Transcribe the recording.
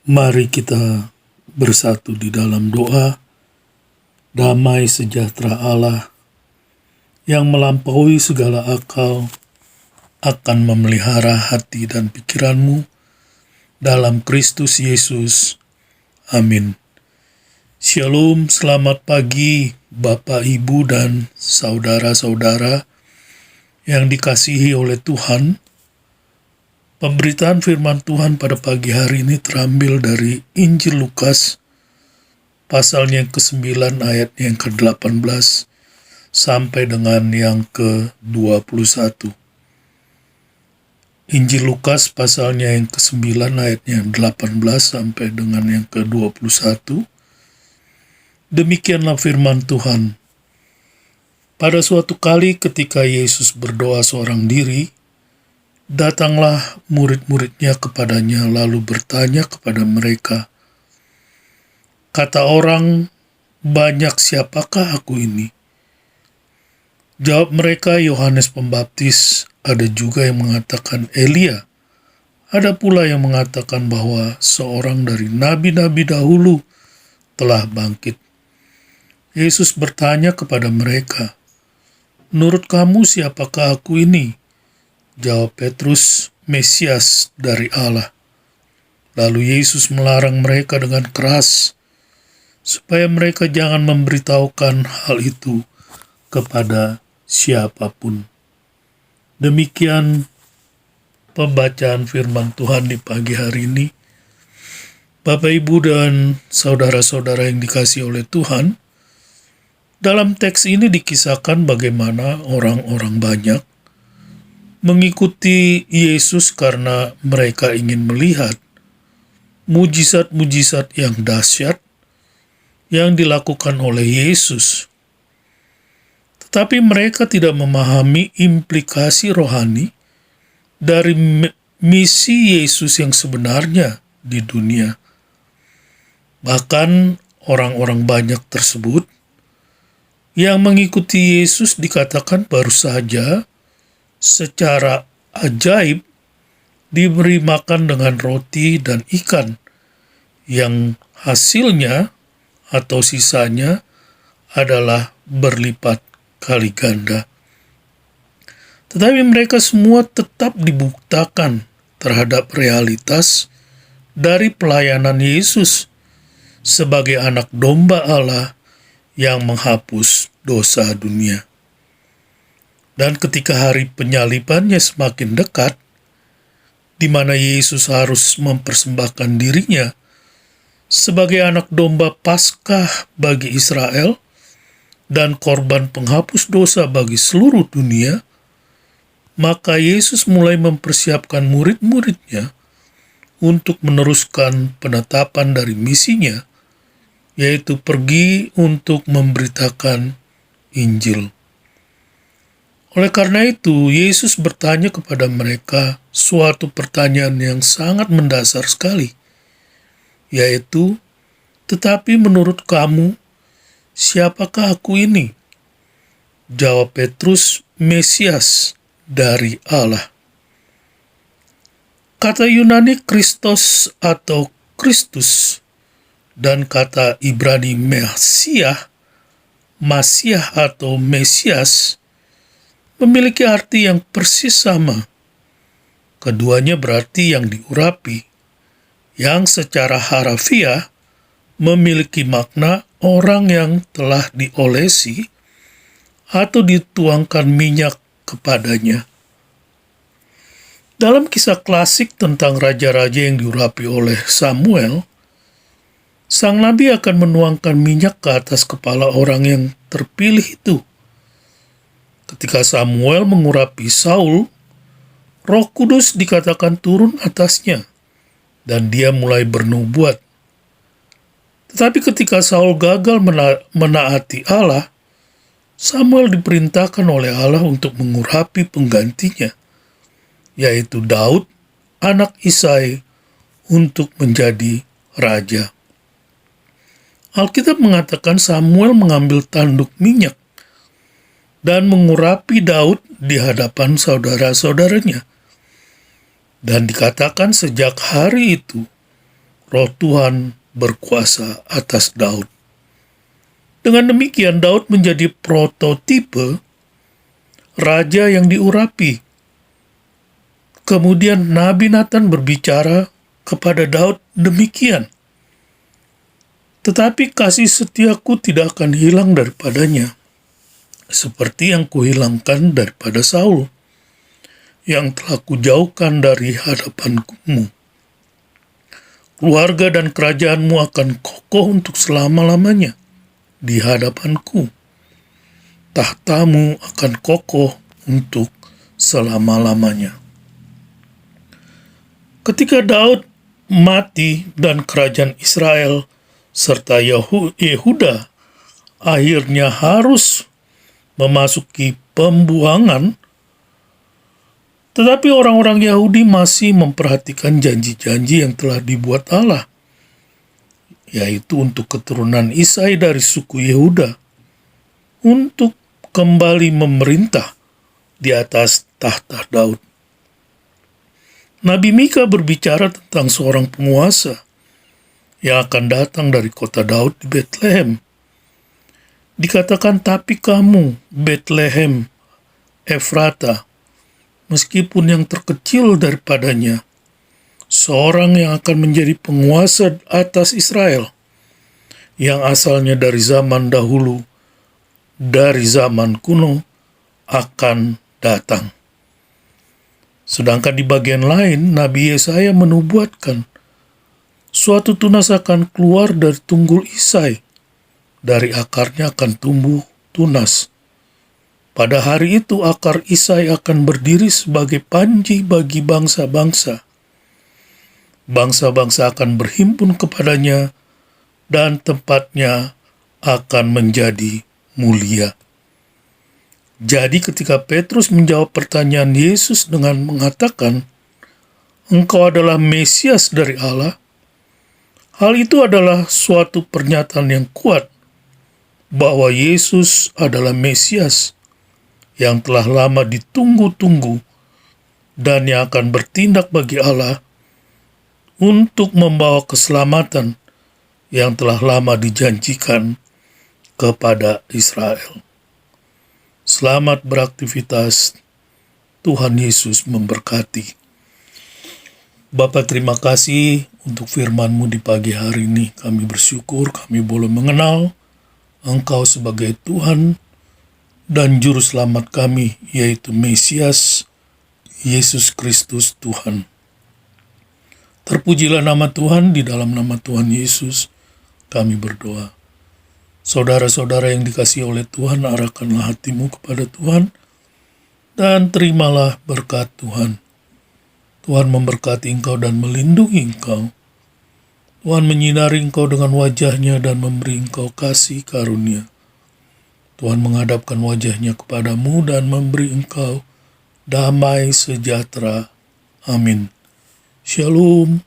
Mari kita bersatu di dalam doa. Damai sejahtera Allah yang melampaui segala akal akan memelihara hati dan pikiranmu dalam Kristus Yesus. Amin. Shalom, selamat pagi Bapak, Ibu, dan saudara-saudara yang dikasihi oleh Tuhan. Pemberitaan firman Tuhan pada pagi hari ini terambil dari Injil Lukas, pasalnya yang ke-9 ayatnya yang ke-18 sampai dengan yang ke-21. Injil Lukas pasalnya yang ke-9 ayatnya yang 18 sampai dengan yang ke-21. Demikianlah firman Tuhan. Pada suatu kali ketika Yesus berdoa seorang diri, datanglah murid-muridnya kepadanya lalu bertanya kepada mereka, kata orang banyak, siapakah aku ini? Jawab mereka, Yohanes Pembaptis, ada juga yang mengatakan Elia, ada pula yang mengatakan bahwa seorang dari nabi-nabi dahulu telah bangkit. Yesus bertanya kepada mereka, menurut kamu siapakah aku ini? Jawab Petrus, Mesias dari Allah. Lalu Yesus melarang mereka dengan keras, supaya mereka jangan memberitahukan hal itu kepada siapapun. Demikian pembacaan firman Tuhan di pagi hari ini. Bapak, Ibu, dan saudara-saudara yang dikasihi oleh Tuhan, dalam teks ini dikisahkan bagaimana orang-orang banyak mengikuti Yesus karena mereka ingin melihat mujizat-mujizat yang dahsyat yang dilakukan oleh Yesus. Tetapi mereka tidak memahami implikasi rohani dari misi Yesus yang sebenarnya di dunia. Bahkan orang-orang banyak tersebut yang mengikuti Yesus dikatakan baru saja secara ajaib diberi makan dengan roti dan ikan yang hasilnya atau sisanya adalah berlipat kali ganda. Tetapi mereka semua tetap dibuktakan terhadap realitas dari pelayanan Yesus sebagai anak domba Allah yang menghapus dosa dunia. Dan ketika hari penyalibannya semakin dekat, di mana Yesus harus mempersembahkan dirinya sebagai anak domba Paskah bagi Israel dan korban penghapus dosa bagi seluruh dunia, maka Yesus mulai mempersiapkan murid-muridnya untuk meneruskan penetapan dari misinya, yaitu pergi untuk memberitakan Injil. Oleh karena itu, Yesus bertanya kepada mereka suatu pertanyaan yang sangat mendasar sekali, yaitu, tetapi menurut kamu, siapakah aku ini? Jawab Petrus, Mesias dari Allah. Kata Yunani Kristos atau Kristus dan kata Ibrani Masiah atau Mesias memiliki arti yang persis sama. Keduanya berarti yang diurapi, yang secara harafiah memiliki makna orang yang telah diolesi atau dituangkan minyak kepadanya. Dalam kisah klasik tentang raja-raja yang diurapi oleh Samuel, sang nabi akan menuangkan minyak ke atas kepala orang yang terpilih itu. Ketika Samuel mengurapi Saul, Roh Kudus dikatakan turun atasnya, dan dia mulai bernubuat. Tetapi ketika Saul gagal menaati Allah, Samuel diperintahkan oleh Allah untuk mengurapi penggantinya, yaitu Daud, anak Isai, untuk menjadi raja. Alkitab mengatakan Samuel mengambil tanduk minyak dan mengurapi Daud di hadapan saudara-saudaranya. Dan dikatakan sejak hari itu, Roh Tuhan berkuasa atas Daud. Dengan demikian, Daud menjadi prototipe raja yang diurapi. Kemudian Nabi Nathan berbicara kepada Daud demikian, "Tetapi kasih setiaku tidak akan hilang daripadanya, seperti yang kuhilangkan daripada Saul, yang telah kujauhkan dari hadapanmu. Keluarga dan kerajaanmu akan kokoh untuk selama-lamanya di hadapanku. Tahtamu akan kokoh untuk selama-lamanya." Ketika Daud mati dan kerajaan Israel serta Yehuda akhirnya harus memasuki pembuangan, tetapi orang-orang Yahudi masih memperhatikan janji-janji yang telah dibuat Allah, yaitu untuk keturunan Isai dari suku Yehuda, untuk kembali memerintah di atas tahta Daud. Nabi Mika berbicara tentang seorang penguasa yang akan datang dari kota Daud di Betlehem. Dikatakan, "Tapi kamu, Betlehem Efrata, meskipun yang terkecil daripadanya, seorang yang akan menjadi penguasa atas Israel, yang asalnya dari zaman dahulu, dari zaman kuno, akan datang." Sedangkan di bagian lain, Nabi Yesaya menubuatkan, suatu tunas akan keluar dari tunggul Isai, dari akarnya akan tumbuh tunas. Pada hari itu akar Isai akan berdiri sebagai panji bagi bangsa-bangsa. Bangsa-bangsa akan berhimpun kepadanya, dan tempatnya akan menjadi mulia. Jadi ketika Petrus menjawab pertanyaan Yesus dengan mengatakan, "Engkau adalah Mesias dari Allah," hal itu adalah suatu pernyataan yang kuat bahwa Yesus adalah Mesias yang telah lama ditunggu-tunggu dan yang akan bertindak bagi Allah untuk membawa keselamatan yang telah lama dijanjikan kepada Israel. Selamat beraktivitas. Tuhan Yesus memberkati. Bapa, terima kasih untuk firman-Mu di pagi hari ini. Kami bersyukur kami boleh mengenal Engkau sebagai Tuhan dan Juru Selamat kami, yaitu Mesias, Yesus Kristus Tuhan. Terpujilah nama Tuhan, di dalam nama Tuhan Yesus kami berdoa. Saudara-saudara yang dikasihi oleh Tuhan, arahkanlah hatimu kepada Tuhan dan terimalah berkat Tuhan. Tuhan memberkati engkau dan melindungi engkau. Tuhan menyinari engkau dengan wajah-Nya dan memberi engkau kasih karunia. Tuhan menghadapkan wajah-Nya kepadamu dan memberi engkau damai sejahtera. Amin. Shalom.